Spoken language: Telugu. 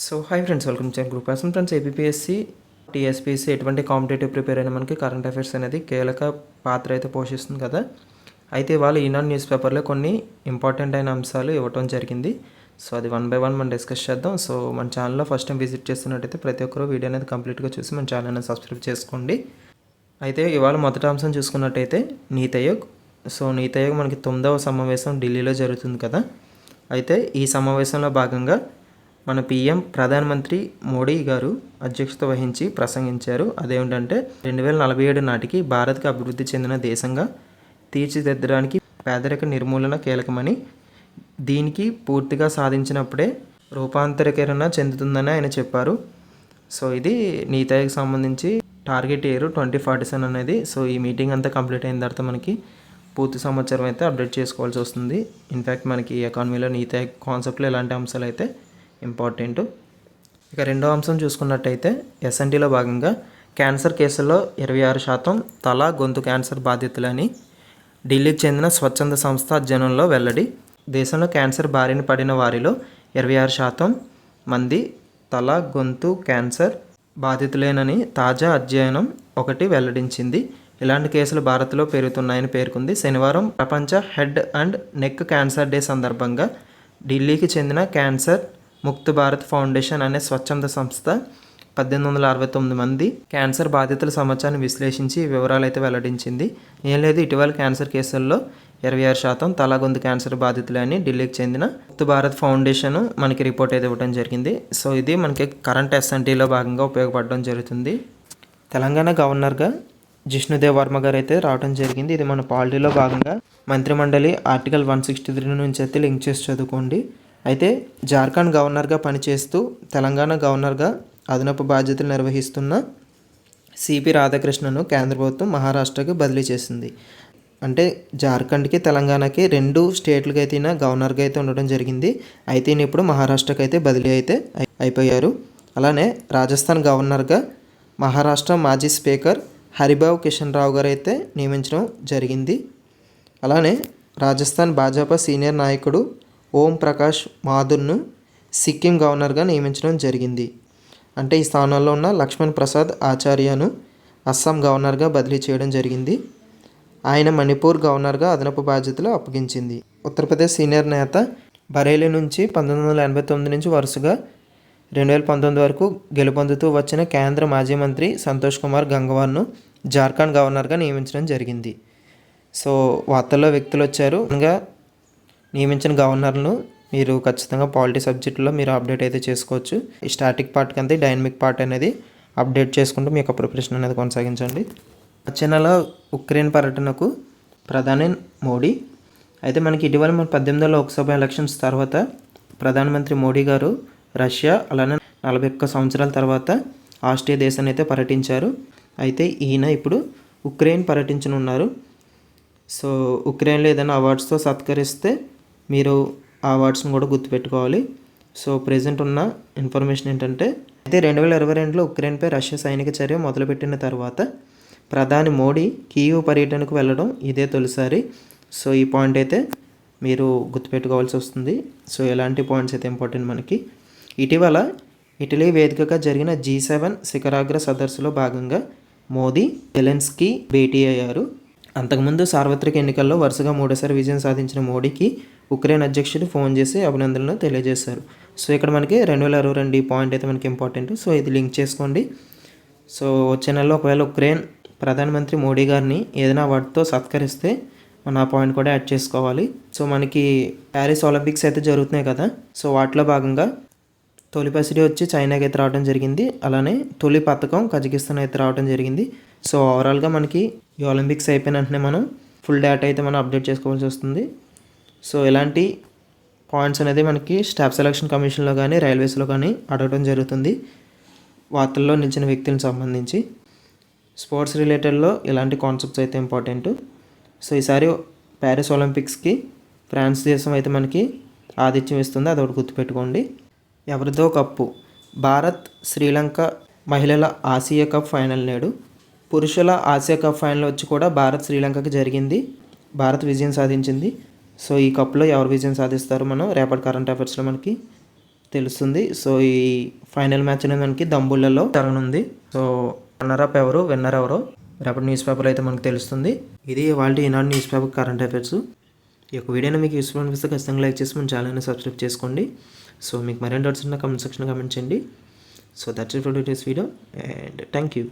So hi friends, welcome to group person. Friends, APSC TSPSC ఎటువంటి కాంపిటేటివ్ ప్రిపేర్ అయినా మనకి కరెంట్ అఫైర్స్ అనేది కీలక పాత్ర అయితే పోషిస్తుంది కదా. అయితే వాళ్ళు ఈనాడు న్యూస్ పేపర్లో కొన్ని ఇంపార్టెంట్ అయిన అంశాలు ఇవ్వటం జరిగింది. సో అది వన్ బై వన్ మనం డిస్కస్ చేద్దాం. సో మన ఛానల్లో ఫస్ట్ టైం విజిట్ చేస్తున్నట్టయితే ప్రతి ఒక్కరు వీడియో అనేది కంప్లీట్గా చూసి మన ఛానల్ని సబ్స్క్రైబ్ చేసుకోండి. అయితే ఇవాళ మొదటి అంశం చూసుకున్నట్టయితే నీతి ఆయోగ్. సో నీతి ఆయోగ్ మనకి 9వ సమావేశం ఢిల్లీలో జరుగుతుంది కదా. అయితే ఈ సమావేశంలో భాగంగా మన పిఎం ప్రధానమంత్రి మోడీ గారు అధ్యక్షత వహించి ప్రసంగించారు. అదేమిటంటే 2047 నాటికి భారత్కి అభివృద్ధి చెందిన దేశంగా తీర్చిదిద్దడానికి పేదరిక నిర్మూలన కీలకమని, దీనికి పూర్తిగా సాధించినప్పుడే రూపాంతరీకరణ చెందుతుందని ఆయన చెప్పారు. సో ఇది నీతి ఆయోగ్ సంబంధించి టార్గెట్ ఇయర్ 2047 అనేది. సో ఈ మీటింగ్ అంతా కంప్లీట్ అయిన తర్వాత మనకి పూర్తి సమాచారం అయితే అప్డేట్ చేసుకోవాల్సి వస్తుంది. ఇన్ఫ్యాక్ట్ మనకి ఎకానమీలో నీతి ఆయోగ్ కాన్సెప్ట్లో ఇలాంటి అంశాలు అయితే ఇంపార్టెంట్. ఇక రెండో అంశం చూసుకున్నట్టయితే ఎస్ఎన్టీలో భాగంగా క్యాన్సర్ కేసుల్లో 26% తల గొంతు క్యాన్సర్ బాధితులని ఢిల్లీకి చెందిన స్వచ్ఛంద సంస్థ అధ్యయనంలో వెల్లడి. దేశంలో క్యాన్సర్ బారిన పడిన వారిలో 26% మంది తల గొంతు క్యాన్సర్ బాధితులేనని తాజా అధ్యయనం ఒకటి వెల్లడించింది. ఇలాంటి కేసులు భారత్లో పెరుగుతున్నాయని పేర్కొంది. శనివారం ప్రపంచ head and neck cancer day సందర్భంగా ఢిల్లీకి చెందిన క్యాన్సర్ ముక్త్ భారత్ ఫౌండేషన్ అనే స్వచ్ఛంద సంస్థ 1869 మంది క్యాన్సర్ బాధితుల సమాచారాన్ని విశ్లేషించి వివరాలు అయితే వెల్లడించింది. ఏం లేదు, ఇటీవల క్యాన్సర్ కేసుల్లో 26% తలగొంతు క్యాన్సర్ బాధితులే అని ఢిల్లీకి చెందిన ముక్త్ భారత్ ఫౌండేషన్ మనకి రిపోర్ట్ అయితే ఇవ్వడం జరిగింది. సో ఇది మనకి కరెంట్ ఎస్ఎన్టీలో భాగంగా ఉపయోగపడడం జరుగుతుంది. తెలంగాణ గవర్నర్గా జిష్ణుదేవ్ వర్మ గారు అయితే రావడం జరిగింది. ఇది మన పాలిటీలో భాగంగా మంత్రిమండలి ఆర్టికల్ 163 నుంచి అయితే లింక్ చేసి చదువుకోండి. అయితే జార్ఖండ్ గవర్నర్గా పనిచేస్తూ తెలంగాణ గవర్నర్గా అదనపు బాధ్యతలు నిర్వహిస్తున్న సిపి రాధాకృష్ణను కేంద్ర ప్రభుత్వం మహారాష్ట్రకి బదిలీ చేసింది. అంటే జార్ఖండ్కి తెలంగాణకి 2 స్టేట్లకి అయితే గవర్నర్గా అయితే ఉండడం జరిగింది. అయితే ఇప్పుడు మహారాష్ట్రకి అయితే బదిలీ అయితే అయిపోయారు. అలానే రాజస్థాన్ గవర్నర్గా మహారాష్ట్ర మాజీ స్పీకర్ హరిభావ్ కిషన్ రావు గారు అయితే నియమించడం జరిగింది. అలానే రాజస్థాన్ భాజపా సీనియర్ నాయకుడు ఓం ప్రకాష్ మాథుర్ను సిక్కిం గవర్నర్గా నియమించడం జరిగింది. అంటే ఈ స్థానంలో ఉన్న లక్ష్మణ్ ప్రసాద్ ఆచార్యను అస్సాం గవర్నర్గా బదిలీ చేయడం జరిగింది. ఆయన మణిపూర్ గవర్నర్గా అదనపు బాధ్యతలు అప్పగించింది. ఉత్తరప్రదేశ్ సీనియర్ నేత బరేలీ నుంచి 1989 నుంచి వరుసగా 2019 వరకు గెలుపొందుతూ వచ్చిన కేంద్ర మాజీ మంత్రి సంతోష్ కుమార్ గంగ్వార్ను జార్ఖండ్ గవర్నర్గా నియమించడం జరిగింది. సో వార్తల్లో వ్యక్తులు వచ్చారు. ఇంకా నియమించిన గవర్నర్ను మీరు ఖచ్చితంగా పాలిటీ సబ్జెక్టులో మీరు అప్డేట్ అయితే చేసుకోవచ్చు. ఈ స్టాటిక్ పార్ట్ కింద డైనమిక్ పార్ట్ అనేది అప్డేట్ చేసుకుంటూ మీ యొక్క ప్రిపరేషన్ అనేది కొనసాగించండి. వచ్చే నెల ఉక్రెయిన్ పర్యటనకు ప్రధాని మోడీ. అయితే మనకి ఇటీవల మన 18వ లోక్సభ ఎలక్షన్స్ తర్వాత ప్రధానమంత్రి మోడీ గారు రష్యా అలానే 41 సంవత్సరాల తర్వాత ఆస్ట్రియా దేశాన్ని అయితే పర్యటించారు. అయితే ఈయన ఇప్పుడు ఉక్రెయిన్ పర్యటించనున్నారు. సో ఉక్రెయిన్లో ఏదైనా అవార్డ్స్తో సత్కరిస్తే మీరు ఆ అవార్డ్స్ని కూడా గుర్తుపెట్టుకోవాలి. సో ప్రెజెంట్ ఉన్న ఇన్ఫర్మేషన్ ఏంటంటే, అయితే 2022లో ఉక్రెయిన్పై రష్యా సైనిక చర్య మొదలుపెట్టిన తర్వాత ప్రధాని మోడీ కీవ్ పర్యటనకు వెళ్ళడం ఇదే తొలిసారి. సో ఈ పాయింట్ అయితే మీరు గుర్తుపెట్టుకోవాల్సి వస్తుంది. సో ఎలాంటి పాయింట్స్ అయితే ఇంపార్టెంట్ మనకి. ఇటీవల ఇటలీ వేదికగా జరిగిన G7 శిఖరాగ్ర సదస్సులో భాగంగా మోదీ జెలెన్స్కీ భేటీ అయ్యారు. అంతకుముందు సార్వత్రిక ఎన్నికల్లో వరుసగా 3సారి విజయం సాధించిన మోడీకి ఉక్రెయిన్ అధ్యక్షుడు ఫోన్ చేసి అభినందనలు తెలియజేశారు. సో ఇక్కడ మనకి 2022 ఈ పాయింట్ అయితే మనకి ఇంపార్టెంట్. సో ఇది లింక్ చేసుకోండి. సో వచ్చే నెలలో ఒకవేళ ఉక్రెయిన్ ప్రధానమంత్రి మోడీ గారిని ఏదైనా వాటితో సత్కరిస్తే మనం ఆ పాయింట్ కూడా యాడ్ చేసుకోవాలి. సో మనకి ప్యారిస్ ఒలింపిక్స్ అయితే జరుగుతున్నాయి కదా. సో వాటిలో భాగంగా తొలి పసిడి వచ్చి చైనాకి అయితే రావడం జరిగింది. అలానే తొలి పథకం కజకిస్తాన్ అయితే రావడం జరిగింది. సో ఓవరాల్గా మనకి ఈ ఒలింపిక్స్ అయిపోయిన వెంటనే మనం ఫుల్ డేటా అయితే మనం అప్డేట్ చేసుకోవాల్సి వస్తుంది. సో ఇలాంటి పాయింట్స్ అనేది మనకి స్టాఫ్ సెలక్షన్ కమిషన్లో కానీ రైల్వేస్లో కానీ అడగడం జరుగుతుంది. వార్తల్లో నిలిచిన వ్యక్తులకు సంబంధించి స్పోర్ట్స్ రిలేటెడ్లో ఇలాంటి కాన్సెప్ట్స్ అయితే ఇంపార్టెంట్. సో ఈసారి ప్యారిస్ ఒలింపిక్స్కి ఫ్రాన్స్ దేశం అయితే మనకి ఆతిథ్యం ఇస్తుంది. అదొకటి గుర్తుపెట్టుకోండి. ఎవరిదో కప్పు భారత్ శ్రీలంక మహిళల ఆసియా కప్ ఫైనల్ నేడు. పురుషుల ఆసియా కప్ ఫైనల్ వచ్చి కూడా భారత్ శ్రీలంకకి జరిగింది. భారత్ విజయం సాధించింది. సో ఈ కప్లో ఎవరు విజయం సాధిస్తారో మనం రేపటి కరెంట్ అఫైర్స్లో మనకి తెలుస్తుంది. సో ఈ ఫైనల్ మ్యాచ్ అనేది మనకి దంబుల్లలో జరగనుంది. సో రన్నరప్ ఎవరు, విన్నర్ ఎవరో రేపటి న్యూస్ పేపర్ అయితే మనకు తెలుస్తుంది. ఇది వాళ్ళ ఈనాడు న్యూస్ పేపర్ కరెంట్ అఫైర్స్. ఈ యొక్క వీడియోని మీకు యూస్ఫుల్ అనిపిస్తే ఖచ్చితంగా లైక్ చేసి మన ఛానల్ని సబ్స్క్రైబ్ చేసుకోండి. సో మీకు మరిన్ని డౌట్స్ ఉన్న కామెంట్ సెక్షన్లో కామెంట్ చేయండి. So that's it for today's video and thank you.